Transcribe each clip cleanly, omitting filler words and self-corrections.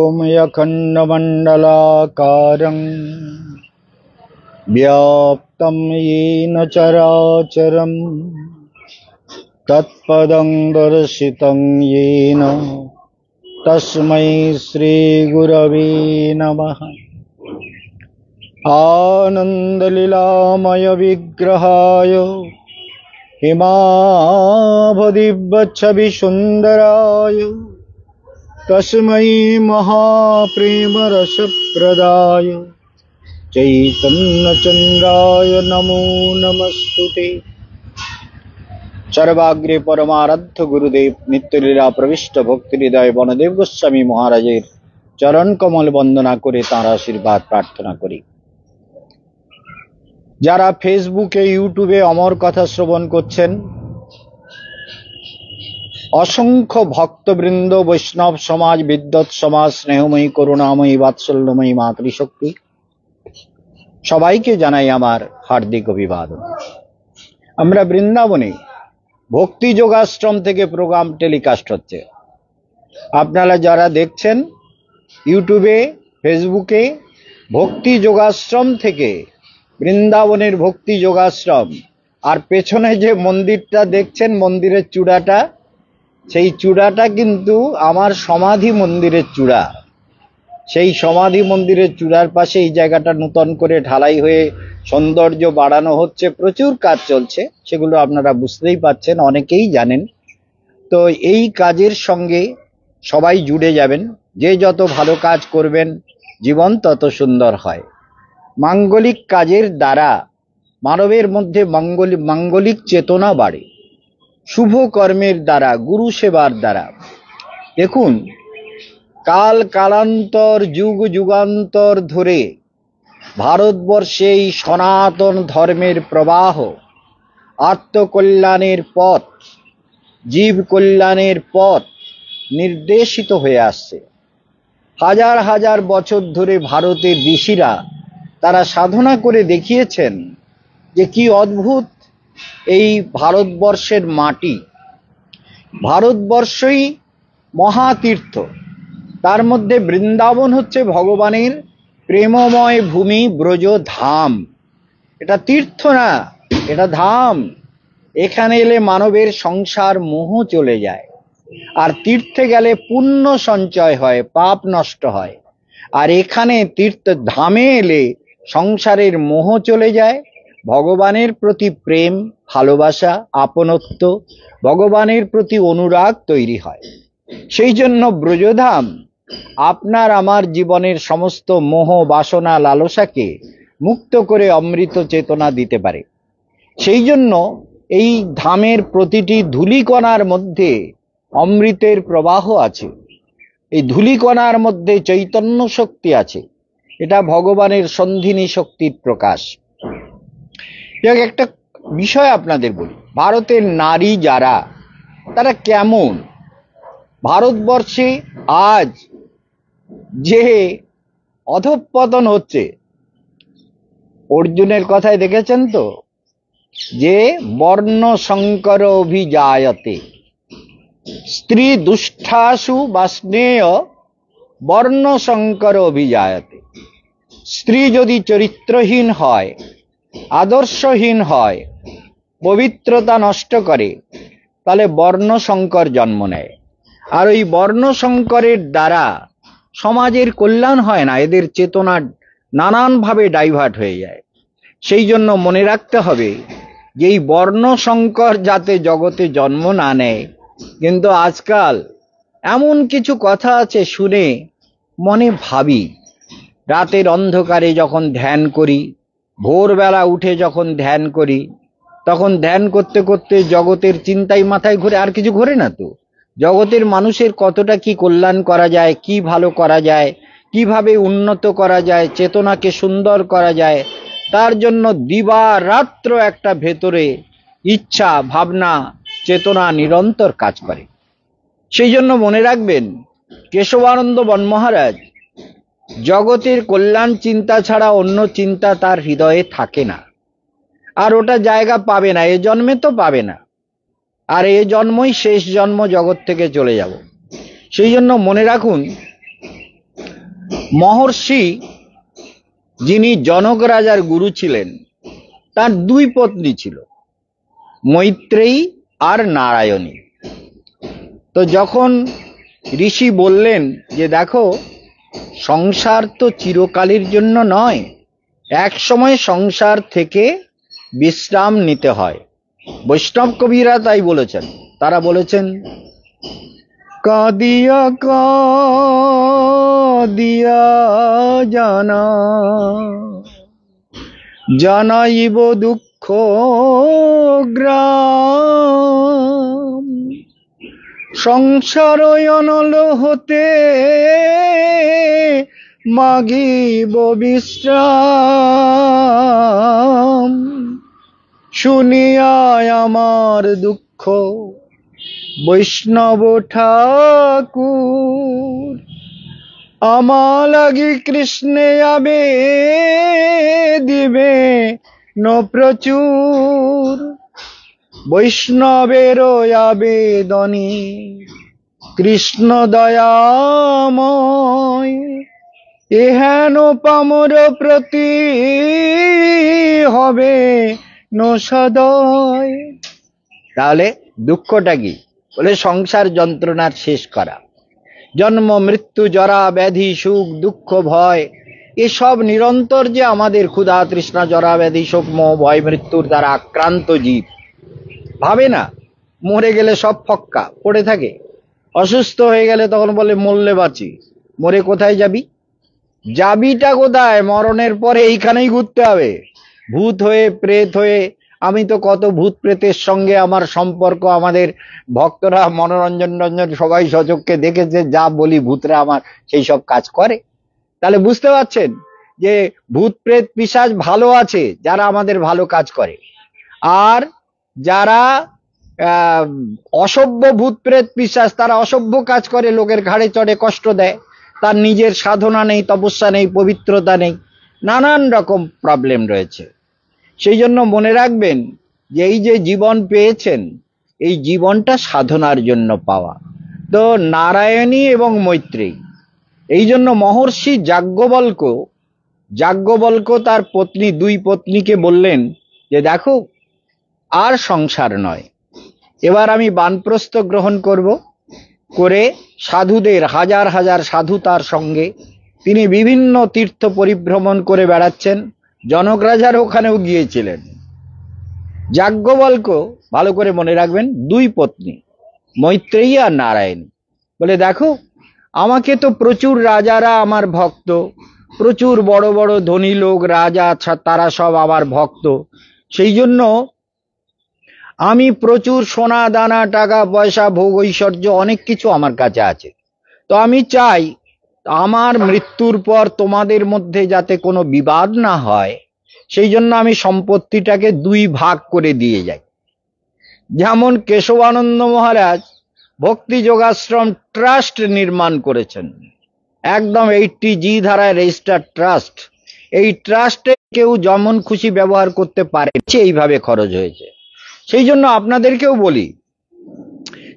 व्योमखण्डमण्डलाकारं व्याप्तं येन चराचरं तत्पदं दर्शितं येन तस्मै श्रीगुरवे नमः। आनन्दलीलामय विग्रहाय हिमाभदिव्यच्छविसुन्दराय तस्मै महाप्रेमरसप्रदाय चैतन्यचन्द्राय नमो नमस्तुते। सर्वाग्रे परमाराध्य गुरुदेव नित्यलीला प्रविष्ट भक्तिहृदय বনদেব গোস্বামী মহারাজের চরণ কমল বন্দনা করে তাঁর আশীর্বাদ প্রার্থনা করি। যারা ফেসবুকে ইউটিউবে অমর কথা শ্রবণ করছেন, অসংখ্য ভক্তবৃন্দ, বৈষ্ণব সমাজ, বিদ্বৎ সমাজ, স্নেহময়ী, করুণাময়ী, বাৎসল্যময়ী মাতৃশক্তি, সবাইকে জানাই আমার হার্দিক অভিবাদন। আমরা বৃন্দাবনে ভক্তি যোগাশ্রম থেকে প্রোগ্রাম টেলিকাস্ট হচ্ছে। আপনারা যারা দেখছেন ইউটিউবে, ফেসবুকে, ভক্তি যোগাশ্রম থেকে, বৃন্দাবনের ভক্তি যোগাশ্রম, আর পেছনে যে মন্দিরটা দেখছেন, মন্দিরের চূড়াটা, সেই চূড়াটা কিন্তু আমার সমাধি মন্দিরের চূড়া। সেই সমাধি মন্দিরের চূড়ার পাশে এই জায়গাটা নূতন করে ঢালাই হয়ে সৌন্দর্য বাড়ানো হচ্ছে, প্রচুর কাজ চলছে, সেগুলো আপনারা বুঝতেই পাচ্ছেন, অনেকেই জানেন। তো এই কাজের সঙ্গে সবাই জুড়ে যাবেন। যে যত ভালো কাজ করবেন জীবন তত সুন্দর হয়। মাঙ্গলিক কাজের দ্বারা মানবের মধ্যে মাঙ্গলিক চেতনা বাড়ে, শুভ কর্মের দ্বারা, গুরু সেবার দ্বারা। দেখুন, কাল কালান্তর, যুগ যুগান্তর ধরে ভারতবর্ষে এই সনাতন ধর্মের প্রবাহ, আত্মকল্যাণের পথ, জীব কল্যাণের পথ নির্দেশিত হয়ে আসছে। হাজার হাজার বছর ধরে ভারতের ঋষিরা তারা সাধনা করে দেখিয়েছেন যে কি অদ্ভুত এই ভারতবর্ষের মাটি। ভারতবর্ষই মহাতীর্থ, তার মধ্যে বৃন্দাবন হচ্ছে ভগবানের প্রেমময় ভূমি, ব্রজ ধাম। এটা তীর্থ না, এটা ধাম। এখানে এলে মানবের সংসার মোহ চলে যায়, আর তীর্থে গেলে পুণ্য সঞ্চয় হয়, পাপ নষ্ট হয়। আর এখানে তীর্থ ধামে এলে সংসারের মোহ চলে যায়, ভগবানের প্রতি প্রেম, ভালোবাসা, আপনত্ব, ভগবানের প্রতি অনুরাগ তৈরি হয়। সেই জন্য ব্রজধাম আপনার আমার জীবনের সমস্ত মোহ, বাসনা, লালসাকে মুক্ত করে অমৃত চেতনা দিতে পারে। সেই জন্য এই ধামের প্রতিটি ধূলিকণার মধ্যে অমৃতের প্রবাহ আছে। এই ধূলিকণার মধ্যে চৈতন্য শক্তি আছে। এটা ভগবানের সন্ধিনী শক্তির প্রকাশ। একটা বিষয় আপনাদের বলি, ভারতের নারী যারা, তারা কেমন? ভারতবর্ষে আজ যে অধঃপতন হচ্ছে, অর্জুনের কথায় দেখেছেন তো, যে বর্ণ সংকর অভিজায়তে, স্ত্রী দুষ্টাসু বা স্নেয় বর্ণ সংকর অভিজায়তে। স্ত্রী যদি চরিত্রহীন হয়, আদর্শহীন হয়, পবিত্রতা নষ্ট করে, তাহলে বর্ণ সংকর জন্ম নেয়। আর ওই বর্ণ সংকরের দ্বারা সমাজের কল্যাণ হয় না, এদের চেতনা নানানভাবে ডাইভার্ট হয়ে যায়। সেই জন্য মনে রাখতে হবে যে এই বর্ণ সংকর যাতে জগতে জন্ম না নেয়। কিন্তু আজকাল এমন কিছু কথা আছে, শুনে মনে ভাবি, রাতের অন্ধকারে যখন ধ্যান করি, ভোরবেলা উঠে যখন ধ্যান করি, তখন ধ্যান করতে করতে জগতের চিন্তাই মাথায় ঘুরে, আর কিছু ঘোরে না তো। জগতের মানুষের কতটা কি কল্যাণ করা যায়, কি ভালো করা যায়, কিভাবে উন্নত করা যায়, চেতনাকে সুন্দর করা যায়, তার জন্য দিবা রাত্র একটা ভেতরে ইচ্ছা, ভাবনা, চেতনা নিরন্তর কাজ করে। সেই জন্য মনে রাখবেন, কেশবানন্দ বন মহারাজ জগতের কল্যাণ চিন্তা ছাড়া অন্য চিন্তা তার হৃদয়ে থাকে না, আর ওটা জায়গা পাবে না, এ জন্মে তো পাবে না। আর এ জন্মই শেষ জন্ম, জগৎ থেকে চলে যাব। সেই জন্য মনে রাখুন, মহর্ষি যিনি জনক রাজার গুরু ছিলেন, তার দুই পত্নী ছিল, মৈত্রেয়ী আর নারায়ণী। তো যখন ঋষি বললেন যে দেখো, সংসার তো চিরকালের জন্য নয়, এক সময় সংসার থেকে বিশ্রাম নিতে হয়। বৈষ্ণব কবিরা তাই বলেছেন। তারা বলেছেন, কাঁদিয়া কাঁদিয়া জানা জানাইব দুঃখ গ্রাম, সংসার অনল হতে মাগিব বিশ্রাম, শুনিয়া আমার দুঃখ বৈষ্ণব ঠাকুর, আমার লাগি কৃষ্ণে আবে দিবে ন প্রচুর, বৈষ্ণবের আবেদনী কৃষ্ণ দয়াময়, এহেন পামর প্রতি হবে ন সদয়। তাহলে দুঃখটা কি? বলে সংসার যন্ত্রণার শেষ করা। জন্ম মৃত্যু জরা ব্যাধি সুখ দুঃখ ভয়, এসব নিরন্তর যে আমাদের ক্ষুধা তৃষ্ণা জরা ব্যাধি শোক মোহ ভয় মৃত্যুর দ্বারা আক্রান্ত জীব, ভাবে না মরে গেলে সব ফক্কা পড়ে থাকে। অসুস্থ হয়ে গেলে তখন বলে মরলে বাঁচি, মরে কোথায় যাবি? যাবিটা কোথায়? মরণের পরে এইখানেই ঘুরতে হবে, ভূত হয়ে প্রেত হয়ে। আমি তো কত ভূত প্রেতের সঙ্গে আমার সম্পর্ক, আমাদের ভক্তরা মনোরঞ্জন রঞ্জন সবাই সচক্ষে দেখেছে, যা বলি ভূতরা আমার সেই সব কাজ করে। তাহলে বুঝতে পারছেন যে ভূত প্রেত পিশাচ ভালো আছে যারা আমাদের ভালো কাজ করে, আর যারা অসভ্য ভূত প্রেত পিশাচ তারা অসভ্য কাজ করে, লোকের ঘাড়ে চড়ে কষ্ট দেয়, তার নিজের সাধনা নেই, তপস্যা নেই, পবিত্রতা নেই, নানান রকম প্রবলেম রয়েছে। সেই জন্য মনে রাখবেন যে এই যে জীবন পেয়েছেন, এই জীবনটা সাধনার জন্য পাওয়া। তো নারায়ণী এবং মৈত্রেয়ী, এই জন্য মহর্ষি যাজ্ঞবল্ক্য তার পত্নী, দুই পত্নীকে বললেন যে দেখো, আর সংসার নয়, এবার আমি বানপ্রস্থ গ্রহণ করব। করে সাধুদের, হাজার হাজার সাধু তার সঙ্গে, তিনি বিভিন্ন তীর্থ পরিভ্রমণ করে বেড়াচ্ছেন। জনক রাজার ওখানেও গিয়েছিলেন। যাজ্ঞবল্ক্য, ভালো করে মনে রাখবেন, দুই পত্নী, মৈত্রেয়ী আর নারায়ণী। বলে দেখো, আমাকে তো প্রচুর রাজারা আমার ভক্ত, প্রচুর বড় বড় ধনী লোক রাজা তারা সব আমার ভক্ত, সেই জন্য আমি প্রচুর সোনা দানা টাকা পয়সা ভোগ ঐশ্বর্য অনেক কিছু আমার কাছে আছে। তো আমি চাই আমার মৃত্যুর পর তোমাদের মধ্যে যাতে কোনো বিবাদ না হয়, সেই জন্য আমি সম্পত্তিটাকে দুই ভাগ করে দিয়ে যাই। যেমন কেশবানন্দ মহারাজ ভক্তি যোগাশ্রম ট্রাস্ট নির্মাণ করেছেন, একদম 80G ধারায় রেজিস্টার্ড ট্রাস্ট। এই ট্রাস্টে কেউ যেমন খুশি ব্যবহার করতে পারে, এইভাবে খরচ হয়েছে। সেই জন্য আপনাদেরকেও বলি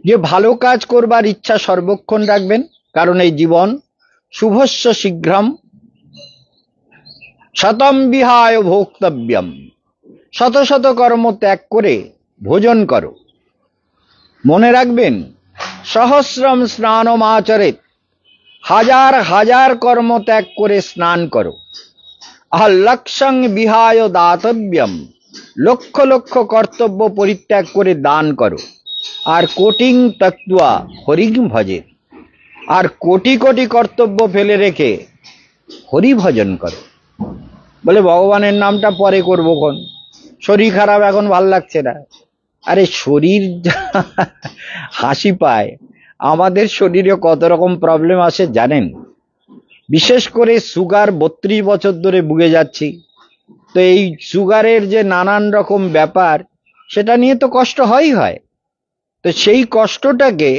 যে ভালো কাজ করবার ইচ্ছা সর্বক্ষণ রাখবেন, কারণ এই জীবন শুভস্য শীঘ্রম শতম বিহায় ভোক্তব্যম, শত শত কর্ম ত্যাগ করে ভোজন করো। মনে রাখবেন, সহস্রম স্নানম আচরেত, হাজার হাজার কর্ম ত্যাগ করে স্নান করো। আর লক্ষং বিহায় দাতব্যম, লক্ষ লক্ষ কর্তব্য পরিত্যাগ করে দান করো। আর কোটিং তত্ত্বা হরিং ভজে, আর কোটি কোটি কর্তব্য ফেলে রেখে হরি ভজন করো। বলে ভগবানের নামটা পরে করবো, কোন শরীর খারাপ, এখন ভাল লাগছে না। আরে শরীর হাসি পায়, আমাদের শরীরে কত রকম প্রবলেম আসে জানেন? বিশেষ করে সুগার, 32 বছর ধরে ভুগে যাচ্ছি। তো এই সুগারের যে নানান রকম ব্যাপার, সেটা নিয়ে তো কষ্ট হয়। তো সেই কষ্টটাকে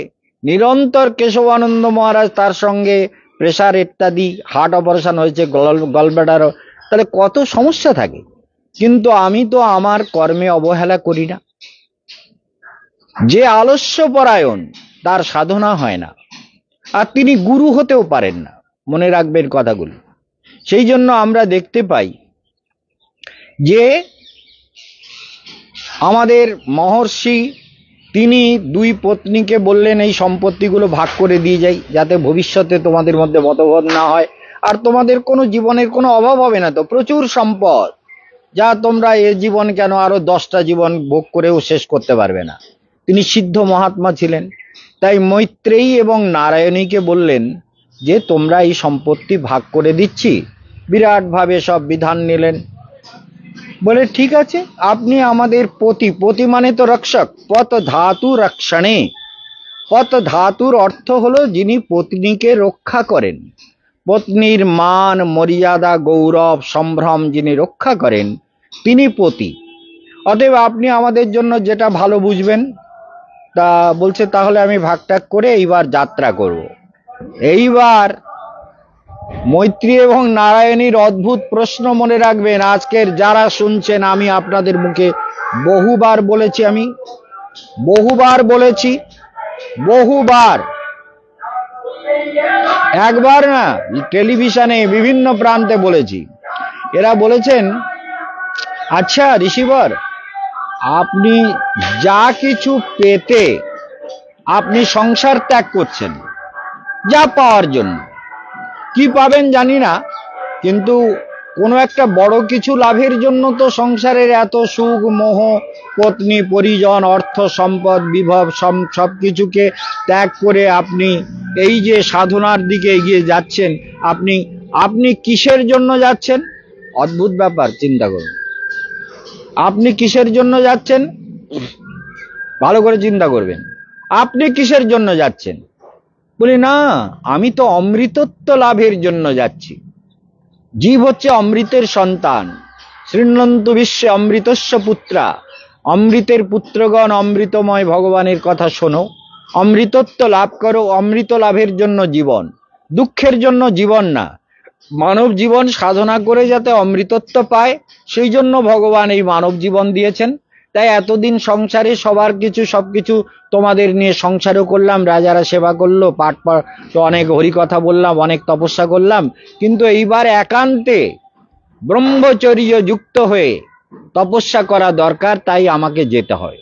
নিরন্তর কেশবানন্দ মহারাজ, তার সঙ্গে প্রেসার ইত্যাদি, হার্ট অপারেশন হয়েছে, গলব্লাডারও, তাহলে কত সমস্যা থাকে। কিন্তু আমি তো আমার কর্মে অবহেলা করি না। যে আলস্য পরায়ণ, তার সাধনা হয় না, আর তিনি গুরু হতেও পারেন না। মনে রাখবেন কথাগুলো। সেই জন্য আমরা দেখতে পাই যে আমাদের মহর্ষি তিনি দুই পত্নীকে বললেন এই সম্পত্তিগুলো ভাগ করে দিয়ে যাই, যাতে ভবিষ্যতে তোমাদের মধ্যে মতভেদ না হয়, আর তোমাদের কোনো জীবনের কোনো অভাব হবে না। তো প্রচুর সম্পদ, যা তোমরা এ জীবন কেন আরো 10টা জীবন ভোগ করেও শেষ করতে পারবে না। তিনি সিদ্ধ মহাত্মা ছিলেন, তাই মৈত্রেয়ী এবং নারায়ণীকে বললেন যে তোমরা এই সম্পত্তি ভাগ করে দিচ্ছি। বিরাট ভাবে সব বিধান নিলেন, বলে ঠিক আছে, আপনি আমাদের পতি, পতি মানে তো রক্ষক, পত ধাতু রক্ষণে। পত ধাতুর অর্থ হলো যিনি পত্নীকে রক্ষা করেন, পত্নীর মান মর্যাদা গৌরব সম্ভ্রম যিনি রক্ষা করেন তিনি পতি। অতএব আপনি আমাদের জন্য যেটা ভালো বুঝবেন তা বলছে, তাহলে আমি ভাগটাগ করে এইবার যাত্রা করব। এইবার মৈত্রী এবং নারায়ণীর অদ্ভুত প্রশ্ন মনে রাখবেন, আজকের যারা শুনছেন, আমি আপনাদের মুখে বহুবার বলেছি, বহুবার, একবার না, টেলিভিশনে বিভিন্ন প্রান্তে বলেছি। এরা বলেছেন, আচ্ছা ঋষিবর, আপনি যা কিছু পেতে আপনি সংসার ত্যাগ করছেন যা পাওয়ার জন্য, কি পাবেন জানি না, কিন্তু কোনো একটা বড় কিছু লাভের জন্য তো সংসারের এত সুখ মোহ পত্নী পরিজন অর্থ সম্পদ বিভব সবকিছুকে ত্যাগ করে আপনি এই যে সাধনার দিকে এগিয়ে যাচ্ছেন, আপনি কিসের জন্য যাচ্ছেন? অদ্ভুত ব্যাপার, চিন্তা করুন। আপনি কিসের জন্য যাচ্ছেন? ভালো করে চিন্তা করবেন, আপনি কিসের জন্য যাচ্ছেন? বলি না, আমি তো অমৃতত্ব লাভের জন্য যাচ্ছি। জীব হচ্ছে অমৃতের সন্তান, শৃণ্বন্তু বিশ্বে অমৃতস্য পুত্রা, অমৃতের পুত্রগণ অমৃতময় ভগবানের কথা শোনো, অমৃতত্ব লাভ করো। অমৃত লাভের জন্য জীবন, দুঃখের জন্য জীবন না। মানব জীবন সাধনা করে যাতে অমৃতত্ব পায়, সেই জন্য ভগবান এই মানব জীবন দিয়েছেন। তাই এতদিন সংসারে সবার কিছু সবকিছু তোমাদের নিয়ে সংসারও করলাম, রাজারা সেবা করলো, পাঠ তো অনেক হরিকথা বললাম, অনেক তপস্যা করলাম, কিন্তু এইবার একান্তে ব্রহ্মচর্য যুক্ত হয়ে তপস্যা করা দরকার, তাই আমাকে যেতে হয়।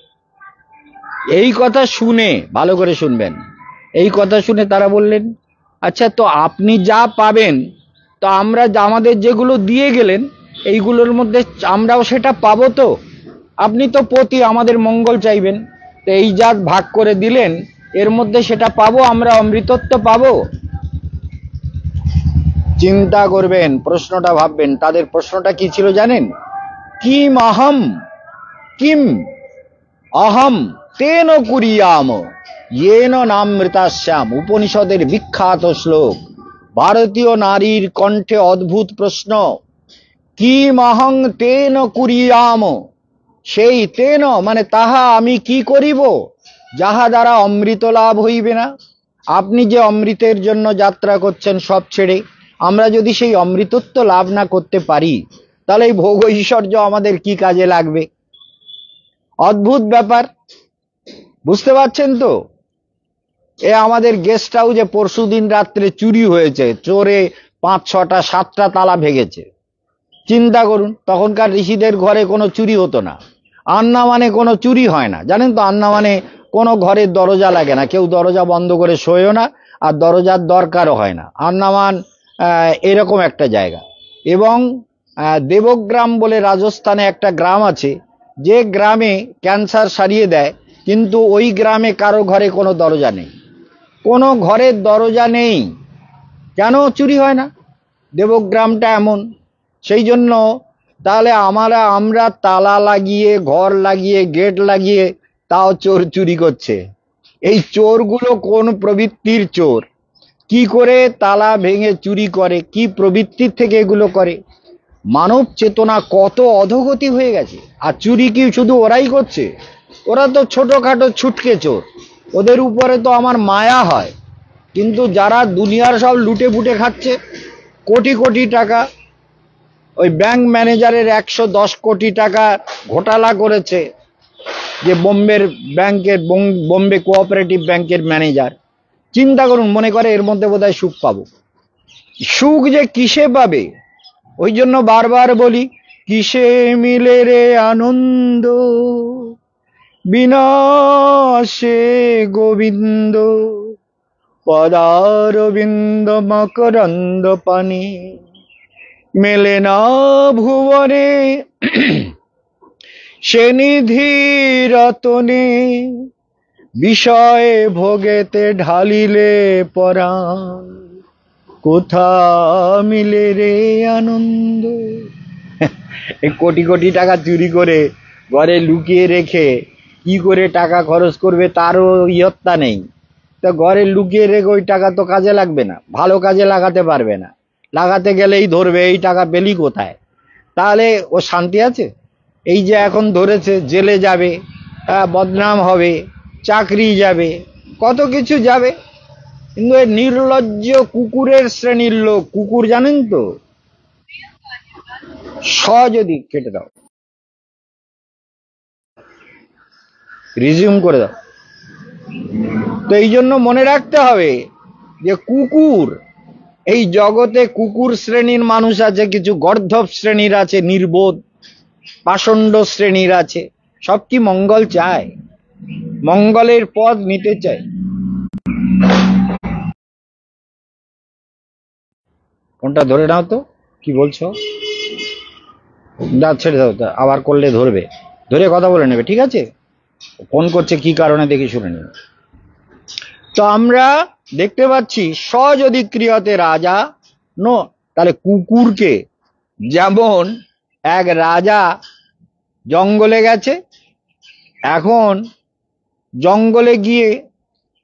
এই কথা শুনে, ভালো করে শুনবেন, এই কথা শুনে তারা বললেন, আচ্ছা তো আপনি যা পাবেন, তো আমরা আমাদের যেগুলো দিয়ে গেলেন এইগুলোর মধ্যে আমরাও সেটা পাবো তো? আপনি তো পতি, আমাদের মঙ্গল চাইবেন, তো এই যা ভাগ করে দিলেন এর মধ্যে সেটা পাবো, আমরা অমৃতত্ব পাবো। চিন্তা করবেন, প্রশ্নটা ভাববেন, তাদের প্রশ্নটা কি ছিল জানেন? কিম অহম তেন কুরিয়াম येन নামৃতাস্যাম। উপনিষদের বিখ্যাত শ্লোক, ভারতীয় নারীর কণ্ঠে অদ্ভুত প্রশ্ন। কিম অহং তেন কুরিয়াম, সেই তেন মানে তাহা আমি কি করিব, যাহা দ্বারা অমৃত লাভ হইবে না। আপনি যে অমৃতের জন্য যাত্রা করছেন সব ছেড়ে, আমরা যদি সেই অমৃতত্ব লাভ না করতে পারি, তাহলে এই ভোগ ঐশ্বর্য আমাদের কি কাজে লাগবে? অদ্ভুত ব্যাপার, বুঝতে পারছেন তো? এ আমাদের গেস্ট হাউসে পরশুদিন রাত্রে চুরি হয়েছে, চোরে 5, 6, 7টা তালা ভেঙেছে। চিন্তা করুন, তখনকার ঋষিদের ঘরে কোনো চুরি হতো না। আন্দামানে কোনো চুরি হয় না, জানেন তো? আন্দামানে কোনো ঘরের দরজা লাগে না, কেউ দরজা বন্ধ করে শোয়ও না, আর দরজার দরকারও হয় না। আন্দামান এরকম একটা জায়গা। এবং দেবগ্রাম বলে রাজস্থানে একটা গ্রাম আছে, যে গ্রামে ক্যান্সার সারিয়ে দেয়, কিন্তু ওই গ্রামে কারো ঘরে কোনো দরজা নেই, কোনো ঘরের দরজা নেই। কেন চুরি হয় না? দেবগ্রামটা এমন। সেই জন্য তাহলে আমরা তালা লাগিয়ে, ঘর লাগিয়ে, গেট লাগিয়ে, তাও চোর চুরি করছে। এই চোরগুলো কোন প্রবৃত্তির চোর? কি করে তালা ভেঙে চুরি করে? কি প্রবৃত্তির থেকে এগুলো করে? মানব চেতনা কত অধোগতি হয়ে গেছে। আর চুরি কি শুধু ওরাই করছে? ওরা তো ছোটখাটো ছুটকে চোর, ওদের উপরে তো আমার মায়া হয়। কিন্তু যারা দুনিয়ার সব লুটে পুটে খাচ্ছে, কোটি কোটি টাকা, ওই ব্যাংক ম্যানেজারের 110 কোটি টাকা ঘোটালা করেছে, যে বোম্বে কোঅপারেটিভ ব্যাংকের ম্যানেজার। চিন্তা করুন, মনে করে এর মধ্যে বোধহয় সুখ পাবো। সুখ যে কিসে পাবে, ওই জন্য বারবার বলি, কিসে মিলে রে আনন্দ, বিনাশে গোবিন্দ, পদারবিন্দ মকরন্দ পানি, মেলে না ভুবনে সে নিধি রতনে, বিষয়ে ভোগেতে ঢালিলে পরাণ, কোথা মিলে রে আনন্দ। এই কোটি কোটি টাকা চুরি করে ঘরে লুকিয়ে রেখে কি করে টাকা খরচ করবে তারও ইয়ত্তা নেই। তো ঘরে লুকিয়ে রেখে ওই টাকা তো কাজে লাগবে না, ভালো কাজে লাগাতে পারবে না, লাগাতে গেলেই ধরবে এই টাকা পেলি কোথায়, তাহলে ও শান্তি আছে? এই যে এখন ধরেছে, জেলে যাবে, বদনাম হবে, চাকরি যাবে, কত কিছু যাবে, কিন্তু এই নির্লজ্জ কুকুরের শ্রেণীর লোক, কুকুর জানেন তো, যদি কেটে দাও, রিজিউম করে দাও। তো এই জন্য মনে রাখতে হবে যে কুকুর, এই জগতে কুকুর শ্রেণীর মানুষ আছে, কিছু গর্ধব শ্রেণীর আছে, নির্বোধ পাষণ্ড শ্রেণীর আছে, সব কি মঙ্গল চায়, মঙ্গলের পথ নিতে চায়। কোনটা ধরে নাও তো, কি বলছো, যা ছেড়ে দাও, আবার করলে ধরবে, ধরে কথা বলে নেবে, ঠিক আছে? ফোন করছে কি কারণে দেখি শুনে নেবে। তো আমরা দেখতে পাচ্ছি স যদি ক্রিয়তে রাজা নো, তাহলে কুকুরকে, যেমন এক রাজা জঙ্গলে গেছে, এখন জঙ্গলে গিয়ে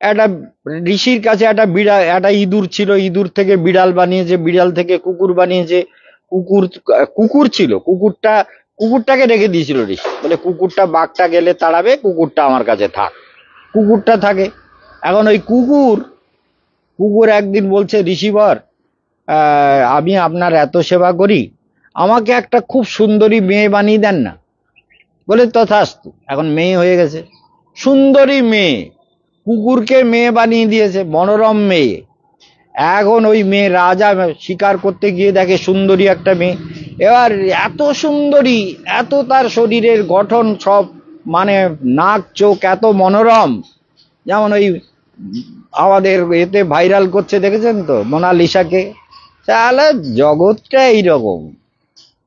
একটা ঋষির কাছে একটা বিড়াল, একটা ইঁদুর ছিল, ইঁদুর থেকে বিড়াল বানিয়েছে, বিড়াল থেকে কুকুর বানিয়েছে, কুকুর ছিল, কুকুরটাকে রেখে দিয়েছিল ঋষি, বলে কুকুরটা বাঘটা গেলে তাড়াবে, কুকুরটা আমার কাছে থাক, কুকুরটা থাকে। এখন ওই কুকুর একদিন বলছে, ঋষিবর আমি আপনার এত সেবা করি, আমাকে একটা খুব সুন্দরী মেয়ে বানিয়ে দেন না। বলে তথাস্তু। এখন মেয়ে হয়ে গেছে, সুন্দরী মেয়ে, কুকুরকে মেয়ে বানিয়ে দিয়েছে, মনোরম মেয়ে। এখন ওই মেয়ে, রাজা শিকার করতে গিয়ে দেখে সুন্দরী একটা মেয়ে, এবার এত সুন্দরী, এত তার শরীরের গঠন সব, মানে নাক চোখ এত মনোরম, যেমন ওই আমাদের এতে ভাইরাল করছে, দেখেছেন তো মোনালিসাকে, তাহলে জগৎটা এইরকম।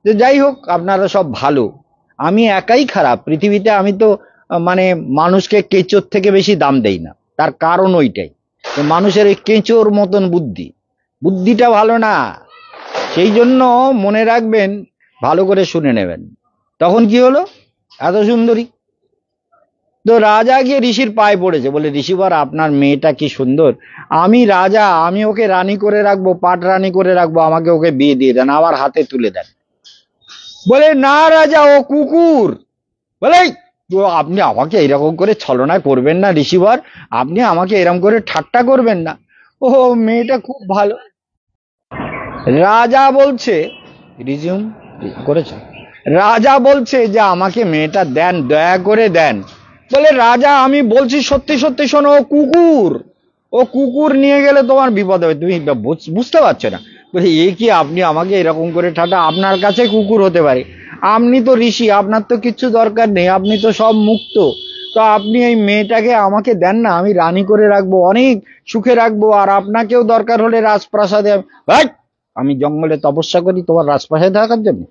তো যাই হোক, আপনারা সব ভালো, আমি একাই খারাপ পৃথিবীতে। আমি তো মানে মানুষকে কেঁচোর থেকে বেশি দাম দেই না, তার কারণ ওইটাই, মানুষের ওই কেঁচোর মতন বুদ্ধিটা ভালো না। সেই জন্য মনে রাখবেন, ভালো করে শুনে নেবেন। তখন কি হলো, এত সুন্দরী, তো রাজা গিয়ে ঋষির পায়ে পড়েছে, বলে ঋষিবর আপনার মেয়েটা কি সুন্দর, আমি রাজা, আমি ওকে রানী করে রাখবো, পাট রানী করে রাখবো, আমাকে ওকে বিয়ে দিয়ে দেন, আবার হাতে তুলে দেন। বলে না রাজা, ও কুকুর। বলে তো আপনি আমাকে এরকম করে ছলনা করবেন না ঋষিবর, আপনি আমাকে এরকম করে ঠাট্টা করবেন না, ও মেয়েটা খুব ভালো। রাজা বলছে, রিজিউম করেছে, রাজা বলছে যে আমাকে মেয়েটা দেন, দয়া করে দেন। বলে রাজা আমি বলছি সত্যি সত্যি শোনো, ও কুকুর নিয়ে গেলে তোমার বিপদ হবে, তুমি বুঝতে পারছো না। বলে এ কি, আপনি আমাকে এরকম করে ঠাট্টা, আপনার কাছে কুকুর হতে পারে, আপনি তো ঋষি, আপনার তো কিচ্ছু দরকার নেই, আপনি তো সব মুক্ত, তো আপনি এই মেয়েটাকে আমাকে দেন না, আমি রানী করে রাখবো, অনেক সুখে রাখবো, আর আপনাকেও দরকার হলে রাজপ্রাসাদে। আমি জঙ্গলে তপস্যা করি তোমার রাজপ্রাসাদে থাকার জন্য,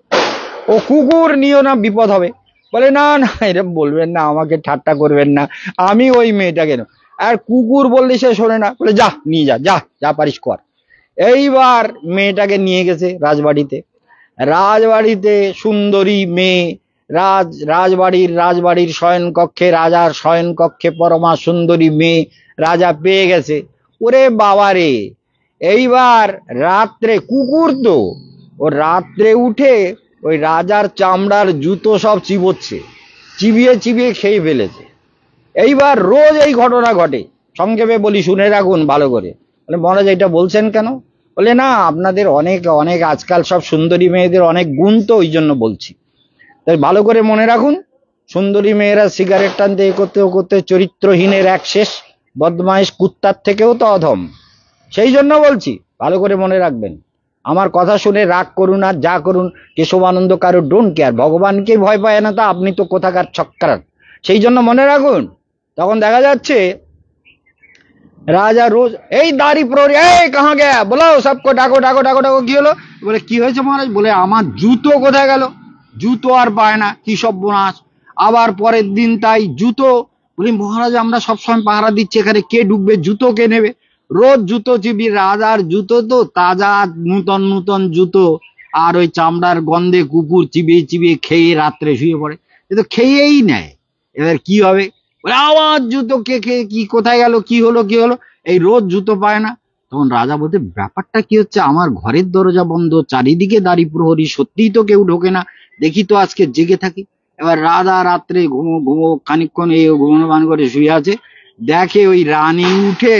ও কুকুর নিও না, বিপদ হবে। বলে না না, এরকম বলবেন না, আমাকে ঠাট্টা করবেন না, আমি ওই মেয়েটাকে। আর কুকুর বললে সে শোনে না, বলে যা নিয়ে যা, যা যা পারিস কর। এইবার মেয়েটাকে নিয়ে গেছে রাজবাড়িতে সুন্দরী মেয়ে, রাজবাড়ির শয়ন কক্ষে, রাজার শয়ন কক্ষে পরমা সুন্দরী মেয়ে রাজা পেয়ে গেছে। ওরে বাবা রে, এইবার রাত্রে, কুকুর তো, ও রাত্রে উঠে ওই রাজার চামড়ার জুতো সব চিবোচ্ছে, চিবিয়ে খেয়ে ফেলেছে। এইবার রোজ এই ঘটনা ঘটে, সংক্ষেপে বলি শুনে রাখুন ভালো করে। বলে মহারাজ এটা বলছেন কেন? বলে না, আপনাদের অনেক অনেক আজকাল সব সুন্দরী মেয়েদের অনেক গুণ, তো ওই জন্য বলছি, তাই ভালো করে মনে রাখুন। সুন্দরী মেয়েরা সিগারেট টানতে করতে চরিত্রহীনের এক শেষ, বদমাইশ কুত্তার থেকেও তো অধম, সেই জন্য বলছি। ভালো করে মনে রাখবেন। আমার কথা শুনে রাগ করুন আর যা করুন, কেশবানন্দ কারো ডোন্ট কেয়ার, ভগবানকে ভয় পায় না তা আপনি তো কোথাকার ছক্কার। সেই জন্য মনে রাখুন, তখন দেখা যাচ্ছে রাজা রোজ এই দাড়ি প্রহরী, এই কাহা গেয়া, বলো সবকো ডাকো ডাকো ডাকো ডাকো। কি হলো? বলে কি হয়েছে মহারাজ? বলে আমার জুতো কোথায় গেল? জুতো আর পায় না, কি সর্বনাশ। আবার পরের দিন তাই জুতো। বলি মহারাজ আমরা সবসময় পাহারা দিচ্ছি, এখানে কে ঢুকবে, জুতো কে নেবে? রোজ জুতো চিবি, রাজার জুতো তো তাজা নূতন নূতন জুতো, আর ওই চামড়ার গন্ধে কুকুর চিবিয়ে চিবিয়ে খেয়ে রাত্রে শুয়ে পড়ে, এ তো খেয়েই নেয়। এবার কি হবে? বলে আমার জুতো কে খেয়ে কি কোথায় গেল, কি হলো কি হলো, এই রোজ জুতো পায় না। তখন রাজা বলতে ব্যাপারটা কি হচ্ছে, আমার ঘরের দরজা বন্ধ, চারিদিকে দাড়ি প্রহরী, সত্যিই তো কেউ ঢোকে না, দেখি তো আজকে জেগে থাকি। এবার রাজা রাত্রে ঘুমো ঘুমো খানিকক্ষণ এই ঘুমানো বান করে শুয়ে আছে, দেখে ওই রানী উঠে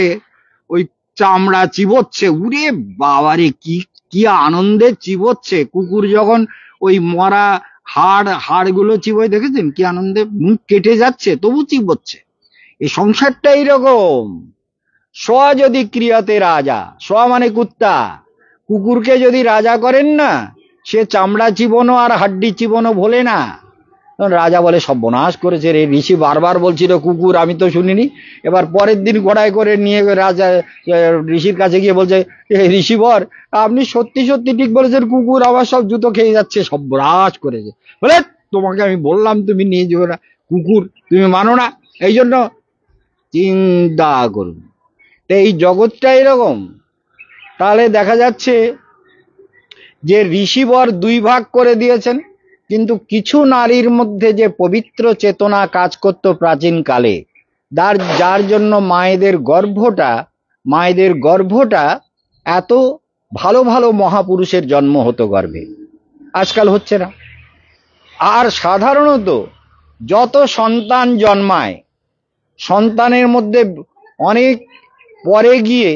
ওই চামড়া চিবোচ্ছে। উরে বাবারে, কি কি আনন্দে চিবোচ্ছে! কুকুর যখন ওই মরা হাড় গুলো চিবোয় দেখেছেন কি আনন্দে, মুখ কেটে যাচ্ছে তবু চিবোচ্ছে। এই সংসারটা এইরকম। সোয়া যদি ক্রিয়াতে রাজা, সোয়া মানে কুত্তা, কুকুরকে যদি রাজা করেন না, সে চামড়া চিবোনো আর হাড্ডি চিবোনো ভোলে না। রাজা বলে সর্বনাশ করেছে রে, ঋষি বারবার বলছিল কুকুর, আমি তো শুনিনি। এবার পরের দিন ঘোড়ায় করে নিয়ে রাজা ঋষির কাছে গিয়ে বলছে, ঋষিবর আপনি সত্যি সত্যি ঠিক বলেছেন, কুকুর আবার সব জুতো খেয়ে যাচ্ছে, সর্বনাশ করেছে। বলে তোমাকে আমি বললাম তুমি নিয়ে যাবে না, কুকুর তুমি মানো না। এই জন্য চিন্তা করুন, তো এই জগৎটা এরকম। তাহলে দেখা যাচ্ছে যে ঋষিবর দুই ভাগ করে দিয়েছেন, কিন্তু কিছু নারীর মধ্যে যে পবিত্র চেতনা কাজ করত প্রাচীন কালে, যার জন্য মায়েদের গর্ভটা এত ভালো ভালো মহাপুরুষের জন্ম হতো গর্ভে, আজকাল হচ্ছে না। আর সাধারণত যত সন্তান জন্মায়, সন্তানের মধ্যে অনেক পরে গিয়ে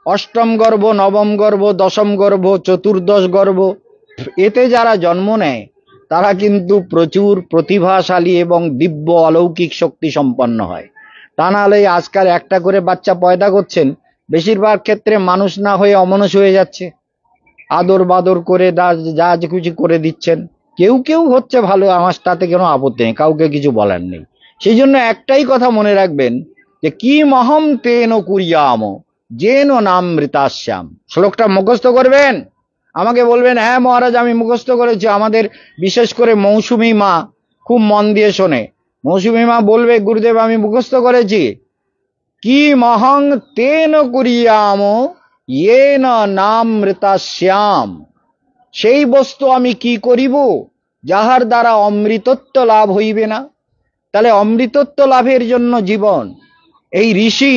অষ্টম গর্ভ, নবম গর্ভ, দশম গর্ভ, চতুর্দশ গর্ভ, এতে যারা জন্ম নেয় তারা কিন্তু প্রচুর প্রতিভাশালী এবং দিব্য অলৌকিক শক্তি সম্পন্ন হয়। তা নাহলে আজকাল একটা করে বাচ্চা পয়দা করছেন, বেশিরভাগ ক্ষেত্রে মানুষ না হয়ে অমানুষ হয়ে যাচ্ছে, আদর বাদর করে যা কিছু করে দিচ্ছেন। কেউ কেউ হচ্ছে ভালো, আমার তাতে কোনো আপত্তি নেই, কাউকে কিছু বলার নেই। সেই জন্য একটাই কথা মনে রাখবেন যে কি মহম তেন কুরিয়াম যেন নামৃতাশ্যাম। শ্লোকটা মুখস্থ করবেন, আমাকে বলবেন হ্যাঁ মহারাজ আমি মুখস্থ করেছি। আমাদের বিশেষ করে মৌসুমী মা খুব মন দিয়ে শোনে, মৌসুমী মা বলবে গুরুদেব আমি মুখস্থ করেছি, কি মহং তেন কুরিয়াম येन নামৃতাশ্যাম। সেই বস্তু আমি কি করিব যাহার দ্বারা অমৃতত্ব লাভ হইবে না। তাহলে অমৃতত্ব লাভের জন্য জীবন। এই ঋষি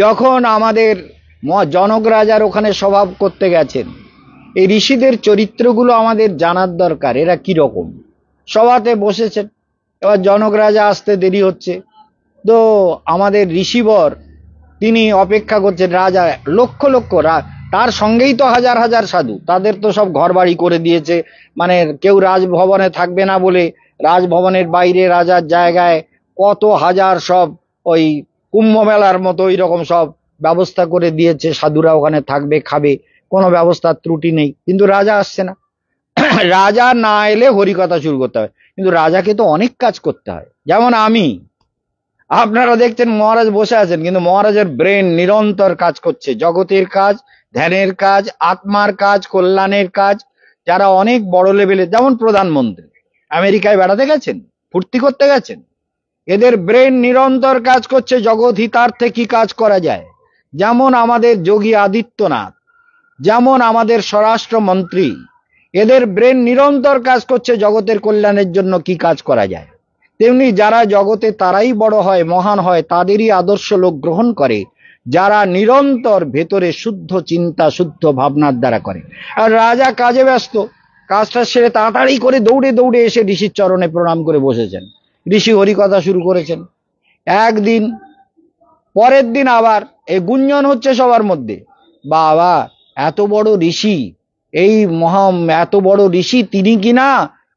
যখন আমাদের জনক রাজার ওখানে সভা করতে গেছেন, এই ঋষিদের চরিত্রগুলো আমাদের জানার দরকার, এরা কি রকম। সভাতে বসেছেন, এবার জনক রাজা আসতে দেরি হচ্ছে, তো আমাদের ঋষিবর তিনি অপেক্ষা করছেন। রাজা লক্ষ লক্ষ, তার সঙ্গেই তো হাজার হাজার সাধু, তাদের তো সব ঘর বাড়ি করে দিয়েছে, মানে কেউ রাজভবনে থাকবে না বলে রাজভবনের বাইরে রাজার জায়গায় কত হাজার সব ওই কুম্ভ মেলার মতো ওই রকম সব ব্যবস্থা করে দিয়েছে, সাধুরা ওখানে থাকবে খাবে, কোনো ব্যবস্থার ত্রুটি নেই। কিন্তু রাজা আসছে না। রাজা না এলে হরিকথা শুরু করতে হয়, কিন্তু রাজাকে তো অনেক কাজ করতে হয়। যেমন আপনারা দেখছেন মহারাজ বসে আছেন, কিন্তু মহারাজের ব্রেন নিরন্তর কাজ করছে, জগতের কাজ, ধ্যানের কাজ, আত্মার কাজ, কল্যাণের কাজ। যারা অনেক বড় লেভেলে, যেমন প্রধানমন্ত্রী আমেরিকায় বেড়াতে গেছেন, ফুর্তি করতে গেছেন, এদের ব্রেন নিরন্তর কাজ করছে জগৎ হিতার্থে কি কাজ করা যায়। যেমন আমাদের যোগী আদিত্যনাথ, যেমন আমাদের স্বরাষ্ট্রমন্ত্রী, এদের ব্রেন নিরন্তর কাজ করছে জগতের কল্যাণের জন্য কি কাজ করা যায়। তেমনি যারা জগতে তারাই বড় হয়, মহান হয়, তাদেরই আদর্শ লোক গ্রহণ করে যারা নিরন্তর ভেতরে শুদ্ধ চিন্তা, শুদ্ধ ভাবনার দ্বারা করে। আর রাজা কাজে ব্যস্ত, কাজটা সেরে তাড়াতাড়ি করে দৌড়ে দৌড়ে এসে ঋষির চরণে প্রণাম করে বসেছেন। ঋষি হরিকথা শুরু করেছেন। একদিন, পরের দিন আবার এই গুঞ্জন হচ্ছে সবার মধ্যে, বাবা এত বড় ঋষি, এই এত বড় ঋষি, তিনি কিনা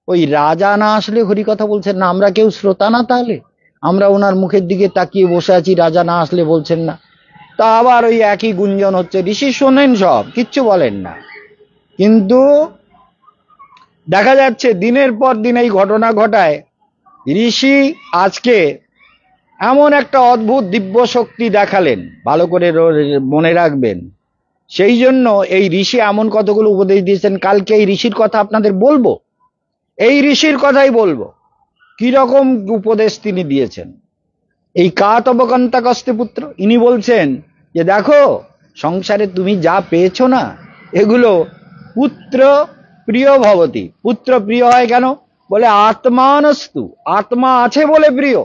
ওই রাজা না আসলে হরিকথা বলছেন না। আমরা কেউ শ্রোতা না? তাহলে আমরা ওনার মুখের দিকে তাকিয়ে বসে আছি, রাজা না আসলে বলছেন না। তা আবার ওই একই গুঞ্জন হচ্ছে, ঋষি শোনেন সব, কিচ্ছু বলেন না। কিন্তু দেখা যাচ্ছে দিনের পর দিন এই ঘটনা ঘটায় ঋষি আজকে এমন একটা অদ্ভুত দিব্য শক্তি দেখালেন, ভালো করে মনে রাখবেন। সেই জন্য এই ঋষি এমন কতগুলো উপদেশ দিয়েছেন, কালকে এই ঋষির কথা আপনাদের বলবো, এই ঋষির কথাই বলবো কি রকম উপদেশ তিনি দিয়েছেন। এই কাতবকন্তা কস্তে পুত্র, ইনি বলছেন যে দেখো সংসারে তুমি যা পেয়েছো না, এগুলো পুত্র প্রিয় ভবতি। পুত্র প্রিয় হয় কেন? বলে আত্মানস্তু, আত্মা আছে বলে প্রিয়।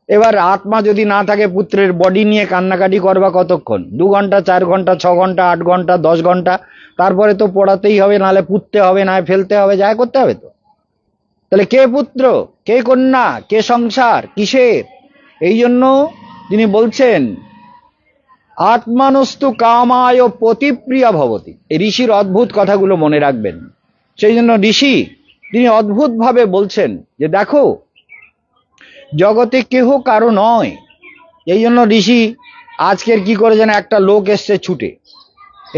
এবার আত্মা যদি না থাকে, পুত্রের বডি নিয়ে কান্নাকাটি করবা কতক্ষণ? 2 ঘন্টা, 4 ঘন্টা, 6 ঘন্টা, 8 ঘন্টা, 10 ঘন্টা, তারপরে তো পড়াতেই হবে, নাহলে পুততে হবে, না ফেলতে হবে, যা করতে হবে। তো তাহলে কে পুত্র, কে কন্যা, কে সংসার, কিসের? এই জন্য তিনি বলছেন আত্মানস্তু কামায় পতিপ্রিয়া ভবতি। এই ঋষির অদ্ভুত কথাগুলো মনে রাখবেন। সেই জন্য ঋষি তিনি অদ্ভুত ভাবে বলছেন যে দেখো জগতে কেহ কারো নয়। এই জন্য ঋষি আজকের কি করে যেন একটা লোক এসছে ছুটে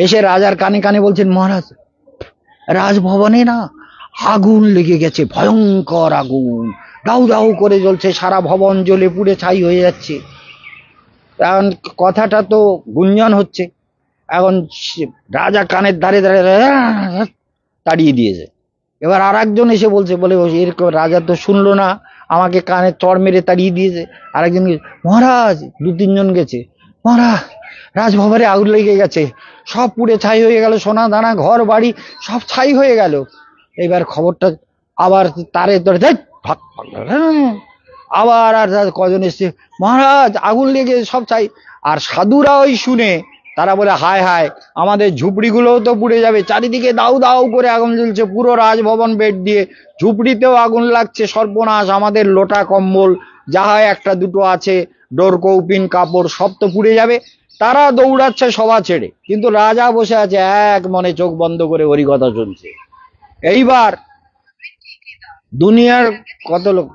এসে রাজার কানে কানে বলছেন, মহারাজ রাজভবনে না আগুন লেগে গেছে, ভয়ঙ্কর আগুন, দাউ দাউ করে জ্বলছে, সারা ভবন জ্বলে পুড়ে ছাই হয়ে যাচ্ছে। এখন কথাটা তো গুঞ্জন হচ্ছে। এখন রাজা কানের ধারে ধারে তাড়িয়ে দিয়েছে। এবার আর একজন এসে বলছে, বলে এরকম রাজা তো শুনলো না, আমাকে কানে চড় মেরে তাড়িয়ে দিয়েছে। আরেকজন, মহারাজ, 2-3 জন গেছে, মহারাজ রাজভবনে আগুন লেগে গেছে, সব পুড়ে ছাই হয়ে গেল, সোনা দানা ঘর বাড়ি সব ছাই হয়ে গেল। এবার খবরটা আবার তারে ধরে আবার আর কজন এসছে, মহারাজ আগুন লেগে সব ছাই। আর সাধুরা ওই শুনে তারা বলে, হায় হায়, আমাদের ঝুপড়িগুলোও তো পুড়ে যাবে, চারিদিকে দাউ দাউ করে আগুন জ্বলছে, পুরো রাজভবন বেড দিয়ে ঝুপড়িতেও আগুন লাগছে, সর্বনাশ, আমাদের লোটা কম্বল যাহা একটা দুটো আছে, ডোর কৌপিন কাপড় সব তো পুড়ে যাবে। তারা দৌড়াচ্ছে সভা ছেড়ে, কিন্তু রাজা বসে আছে এক মনে, চোখ বন্ধ করে হরিকথা শুনছে। এইবার দুনিয়ার কত লোক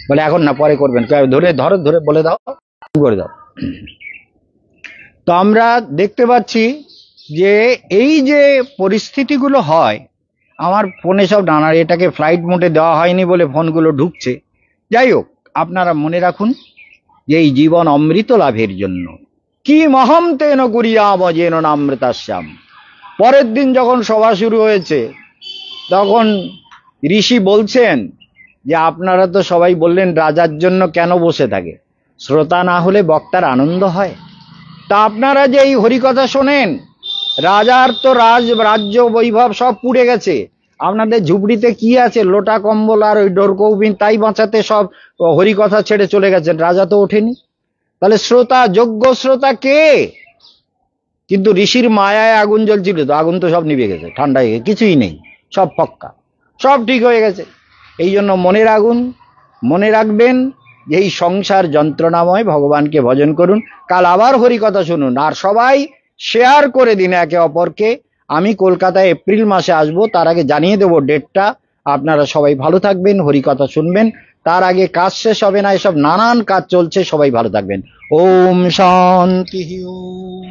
বলে, এখন না, পরে করবেন, ধরে ধরো, ধরে বলে দাও, করে দাও। তো আমরা দেখতে পাচ্ছি যে এই যে পরিস্থিতিগুলো হয়, আমার ফোনে সব নানা, এটাকে ফ্লাইট মোডে দেওয়া হয়নি বলে ফোনগুলো ঢুকছে। যাই হোক, আপনারা মনে রাখুন যে এই জীবন অমৃত লাভের জন্য কি মহম তেন করিয়াম যেন নামৃতাশ্যাম। পরের দিন যখন সভা শুরু হয়েছে, তখন ঋষি বলছেন যে আপনারা তো সবাই বললেন রাজার জন্য কেন বসে থাকে, শ্রোতা না হলে বক্তার আনন্দ হয়। তা আপনারা যে এই হরিকথা শোনেন, রাজার তো রাজ্য বৈভব সব পুড়ে গেছে, আপনাদের ঝুপড়িতে কি আছে? লোটা কম্বল আর ওই ডোর কৌপিন, তাই বাঁচাতে সব হরিকথা ছেড়ে চলে গেছেন, রাজা তো ওঠেনি। তাহলে শ্রোতা, যোগ্য শ্রোতা কে? কিন্তু ঋষির মায়ায় আগুন জ্বলছিল, তো আগুন তো সব নিভে গেছে, ঠান্ডা হয়ে গেছে, কিছুই নেই, সব ফক্কা, সব ঠিক হয়ে গেছে। এই জন্য মনে রাখুন, মনে রাখবেন যে এই সংসার যন্ত্রণাময়, ভগবানকে ভজন করুন, কাল আবার হরিকথা শুনুন, আর সবাই শেয়ার করে দিন একে অপরকে। আমি কলকাতায় এপ্রিল মাসে আসবো, তার আগে জানিয়ে দেবো ডেটটা। আপনারা সবাই ভালো থাকবেন, হরিকথা শুনবেন, তার আগে কাজ শেষ হবে না, এসব নানান কাজ চলছে, সবাই ভালো থাকবেন। ওম শান্তি। ওম।